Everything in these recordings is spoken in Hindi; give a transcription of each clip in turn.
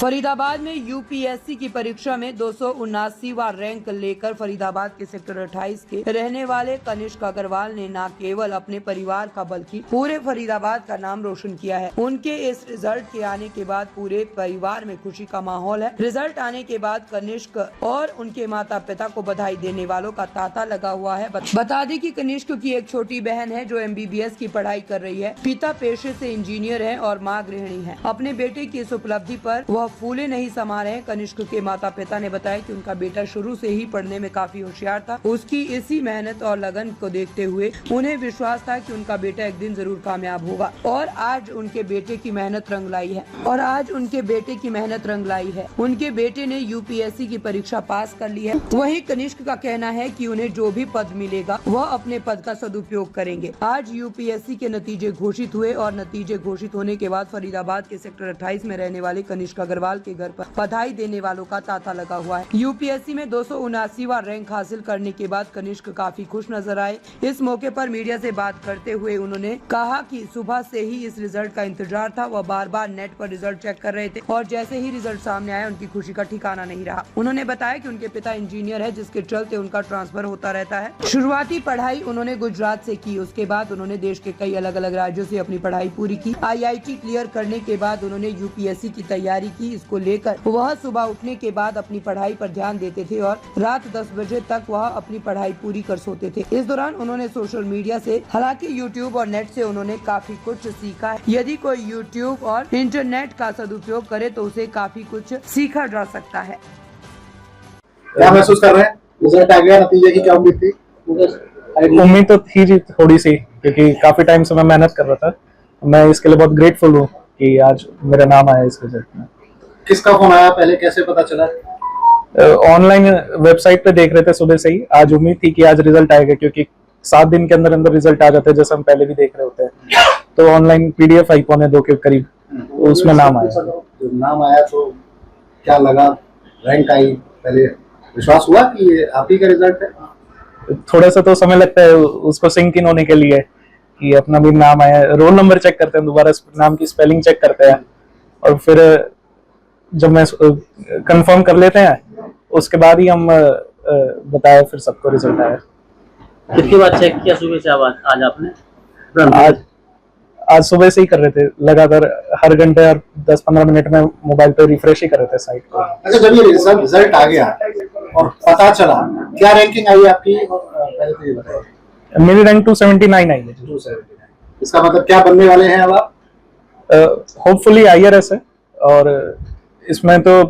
फरीदाबाद में यूपीएससी की परीक्षा में 279वां रैंक लेकर फरीदाबाद के सेक्टर 28 के रहने वाले कनिष्क अग्रवाल ने न केवल अपने परिवार का बल्कि पूरे फरीदाबाद का नाम रोशन किया है। उनके इस रिजल्ट के आने के बाद पूरे परिवार में खुशी का माहौल है। रिजल्ट आने के बाद कनिष्क और उनके माता पिता को बधाई देने वालों का तांता लगा हुआ है। बता दें कि कनिष्क की एक छोटी बहन है जो MBBS की पढ़ाई कर रही है। पिता पेशे से इंजीनियर है और माँ गृहिणी है। अपने बेटे की इस उपलब्धि पर वह फूले नहीं समा रहे। कनिष्क के माता पिता ने बताया कि उनका बेटा शुरू से ही पढ़ने में काफी होशियार था। उसकी इसी मेहनत और लगन को देखते हुए उन्हें विश्वास था कि उनका बेटा एक दिन जरूर कामयाब होगा और आज उनके बेटे की मेहनत रंग लाई है। उनके बेटे ने यूपीएससी की परीक्षा पास कर ली है। वहीं कनिष्क का कहना है कि उन्हें जो भी पद मिलेगा वह अपने पद का सदुपयोग करेंगे। आज यूपीएससी के नतीजे घोषित हुए और नतीजे घोषित होने के बाद फरीदाबाद के सेक्टर 28 में रहने वाले कनिष्क अग्रवाल के घर पर बधाई देने वालों का तांता लगा हुआ है। यूपीएससी में 279वां रैंक हासिल करने के बाद कनिष्क काफी खुश नजर आए। इस मौके पर मीडिया से बात करते हुए उन्होंने कहा कि सुबह से ही इस रिजल्ट का इंतजार था। वह बार बार नेट पर रिजल्ट चेक कर रहे थे और जैसे ही रिजल्ट सामने आया उनकी खुशी का ठिकाना नहीं रहा। उन्होंने बताया कि उनके पिता इंजीनियर है जिसके चलते उनका ट्रांसफर होता रहता है। शुरुआती पढ़ाई उन्होंने गुजरात से की। उसके बाद उन्होंने देश के कई अलग अलग राज्यों से अपनी पढ़ाई पूरी की। IIT क्लियर करने के बाद उन्होंने यूपीएससी की तैयारी की। इसको लेकर वह सुबह उठने के बाद अपनी पढ़ाई पर ध्यान देते थे और रात 10 बजे तक वह अपनी पढ़ाई पूरी कर सोते थे। इस दौरान उन्होंने सोशल मीडिया से, हालांकि यूट्यूब और नेट से उन्होंने काफी कुछ सीखा है। यदि कोई यूट्यूब और इंटरनेट का सदुपयोग करे तो उसे काफी कुछ सीखा जा सकता है। क्या महसूस कर रहे हैं? रिजल्ट आ गया, नतीजे की क्या उम्मीद थी? उम्मीद तो थी जी थोड़ी सी, क्योंकि काफी टाइम से मैं मेहनत कर रहा था। मैं इसके लिए बहुत ग्रेटफुल हूँ कि आज मेरा नाम आया इस रिजल्ट में। किसका फोन आया, पहले कैसे पता चला? ऑनलाइन वेबसाइट पे देख रहे थे सुबह से ही। आज उम्मीद थी कि आज रिजल्ट आएगा, क्योंकि 7 दिन के अंदर अंदर रिजल्ट आ जाते हैं, जैसे हम पहले भी देख रहे होते हैं। तो ऑनलाइन PDF आई 1:45 के करीब, उसमें नाम आया। तो नाम आया तो क्या लगा? रैंक आई, पहले विश्वास हुआ कि ये आप ही का रिजल्ट है? थोड़ा सा तो समय लगता है उसको सिंक इन होने के लिए कि अपना भी नाम आया। रोल नंबर चेक करते हैं, दोबारा नाम की स्पेलिंग चेक करते हैं और फिर जब मैं कंफर्म कर लेते हैं उसके बाद ही हम बताया फिर सबको रिजल्ट आया। कितनी बार चेक किया सुबह से आज आपने? आज सुबह से ही कर रहे थे लगातार, हर घंटे और 10-15 मिनट में मोबाइल पे रिफ्रेश ही कर रहे थे साइट को। अच्छा, जब ये रिजल्ट आ गया और पता चला, क्या रैंकिंग आई आपकी? पहले तो ये बताइए। मेरी रैंक 279 आई है। 279। इसका मतलब क्या बनने वाले हैं अब आप? होपफुली IRS है, और इसमें तो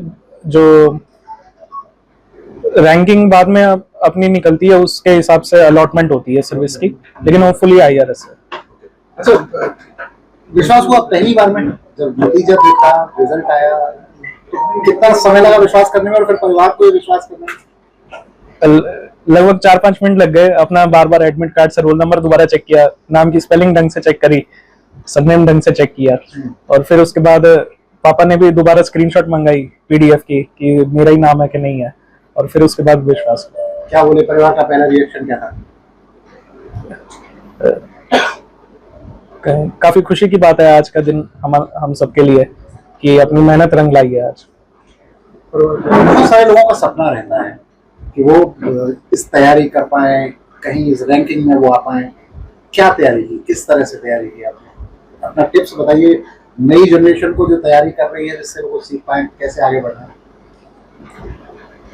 जो रैंकिंग बाद में अपनी निकलती है उसके हिसाब से अलॉटमेंट होती है सर्विस की, लेकिन होपफुली IRS है। अच्छा, विश्वास हुआ पहली बार में जब नतीजा देखा, रिजल्ट आया? कितना समय लगा विश्वास करने में और फिर परिवार को विश्वास करने में? लगभग 4-5 मिनट लग गए। अपना बार बार एडमिट कार्ड से रोल नंबर दोबारा चेक किया, नाम की स्पेलिंग ढंग से चेक करी, सरनेम ढंग से चेक किया, और फिर उसके बाद पापा ने भी दोबारा स्क्रीनशॉट मंगाई PDF की कि मेरा ही नाम है कि नहीं है, और फिर उसके बाद विश्वास। क्या बोले परिवार का पहला रिएक्शन क्या था? काफी खुशी की बात है आज का दिन हम सबके लिए कि अपनी मेहनत रंग लाई है आज। बहुत सारे लोगों का सपना रहता है कि वो इस तैयारी कर पाए, कहीं इस रैंकिंग में वो आ पाए। क्या तैयारी की, किस तरह से तैयारी की आपने? अपना टिप्स बताइए नई जनरेशन को जो तैयारी कर रही है, जिससे वो सीख पाए कैसे आगे बढ़ना है।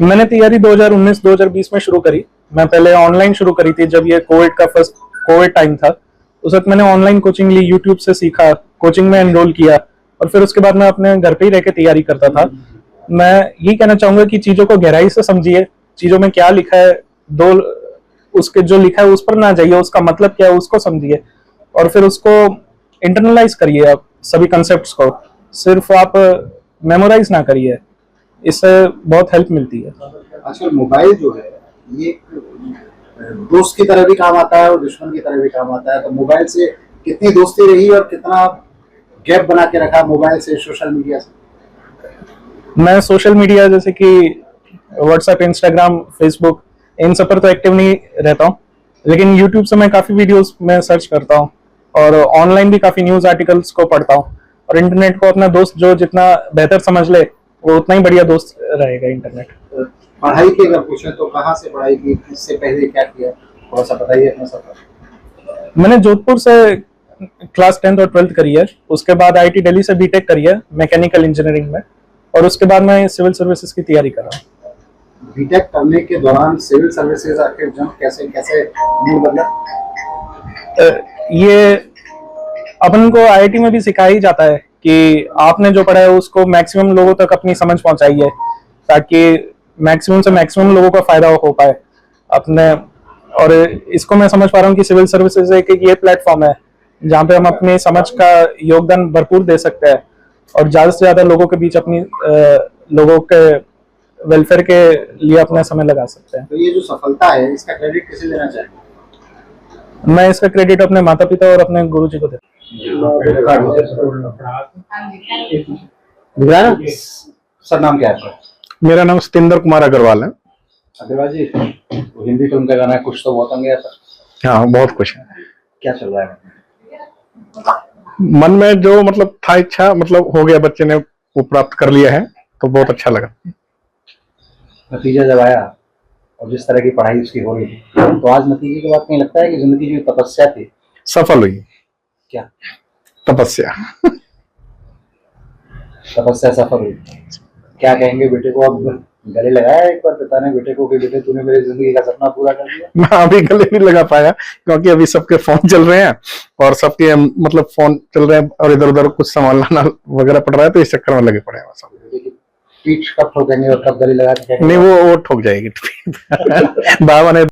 मैंने तैयारी 2019-2020 में शुरू करी। मैं पहले ऑनलाइन शुरू करी थी जब ये कोविड टाइम था। उस वक्त मैंने ऑनलाइन कोचिंग ली, यूट्यूब से सीखा, कोचिंग में एनरोल किया, और फिर उसके बाद मैं अपने घर पे ही रह के तैयारी करता था। मैं यही कहना चाहूंगा कि चीजों को गहराई से समझिए, चीजों में क्या लिखा है, उसके जो लिखा है उस पर ना जाइए, उसका मतलब क्या है उसको समझिए, और फिर उसको इंटरनलाइज करिए। आप सभी कंसेप्ट्स को सिर्फ आप मेमोराइज ना करिए, इससे बहुत हेल्प मिलती है। आजकल मोबाइल जो है ये दोस्त की तरह भी काम आता है और दुश्मन की तरह भी काम आता है। तो मोबाइल से कितनी दोस्ती रही और कितना गैप बना के रखा मोबाइल से, सोशल मीडिया से? मैं सोशल मीडिया जैसे कि WhatsApp, Instagram, Facebook, इन सब पर तो एक्टिव नहीं रहता हूँ, लेकिन YouTube से मैं काफी वीडियोस में सर्च करता हूँ और ऑनलाइन भी काफी न्यूज आर्टिकल्स को पढ़ता हूँ, और इंटरनेट को अपना दोस्त जो जितना बेहतर समझ ले वो उतना ही बढ़िया दोस्त रहेगा इंटरनेट। पढ़ाई की अगर पूछें तो कहाँ से पढ़ाई की, इससे पहले क्या किया, थोड़ा सा बताइए अपना सफर। मैंने जोधपुर से क्लास 10th और 12th करी है, उसके बाद आईटी दिल्ली से बीटेक करी है मैकेनिकल इंजीनियरिंग में, और उसके बाद मैं सिविल सर्विसेज की तैयारी कर रहा हूँ। बीटेक करने के दौरान सिविल सर्विसेज आके जंप कैसे कैसे मूड बदला? ये अपन को आईआईटी में भी सिखाया ही जाता है कि आपने जो पढ़ा है उसको मैक्सिमम लोगों तक अपनी समझ पहुंचाइए, ताकि मैक्सिमम से मैक्सिमम लोगों का फायदा हो पाए अपने। और इसको मैं समझ पा रहा हूँ कि सिविल सर्विसेज एक ये प्लेटफॉर्म है जहाँ पे हम अपनी समझ का योगदान भरपूर दे सकते हैं और ज्यादा से ज्यादा लोगों के बीच अपनी लोगों के वेलफेयर के लिए अपना समय लगा सकते हैं। तो ये जो सफलता है इसका क्रेडिट किसे लेना चाहिए? मैं इसका क्रेडिट अपने माता पिता और अपने गुरुजी को देता हूँ। सर नाम क्या है आपका? मेरा नाम सतेंद्र कुमार अग्रवाल है। अग्रवाल जी, वो हिंदी फिल्म का गाना है कुछ तो बहुत होंगे सर। हाँ, बहुत खुश है। क्या चल रहा है? मन में जो मतलब था इच्छा, मतलब हो गया, बच्चे ने वो प्राप्त कर लिया है, तो बहुत अच्छा लगा। नतीजा जब आया और जिस तरह की पढ़ाई उसकी हो रही तो आज नतीजे के बाद कहीं लगता है कि जिंदगी जो तपस्या थी सफल हुई। क्या तपस्या तपस्या सफल हुई? क्या कहेंगे बेटे को? अब गले लगाया एक बार पिता ने बेटे को कि बेटे तूने मेरी जिंदगी का सपना पूरा कर दिया? मैं अभी गले नहीं लगा पाया क्योंकि अभी सबके फोन चल रहे हैं और सबके मतलब फोन चल रहे हैं और इधर उधर कुछ संभालना वगैरह पड़ रहा है, तो इस चक्कर में लगे पड़े हैं सब। पीठ कब ठोकेंगे और कब गले लगा के? नहीं, वो ठोक जाएगी बाबा ने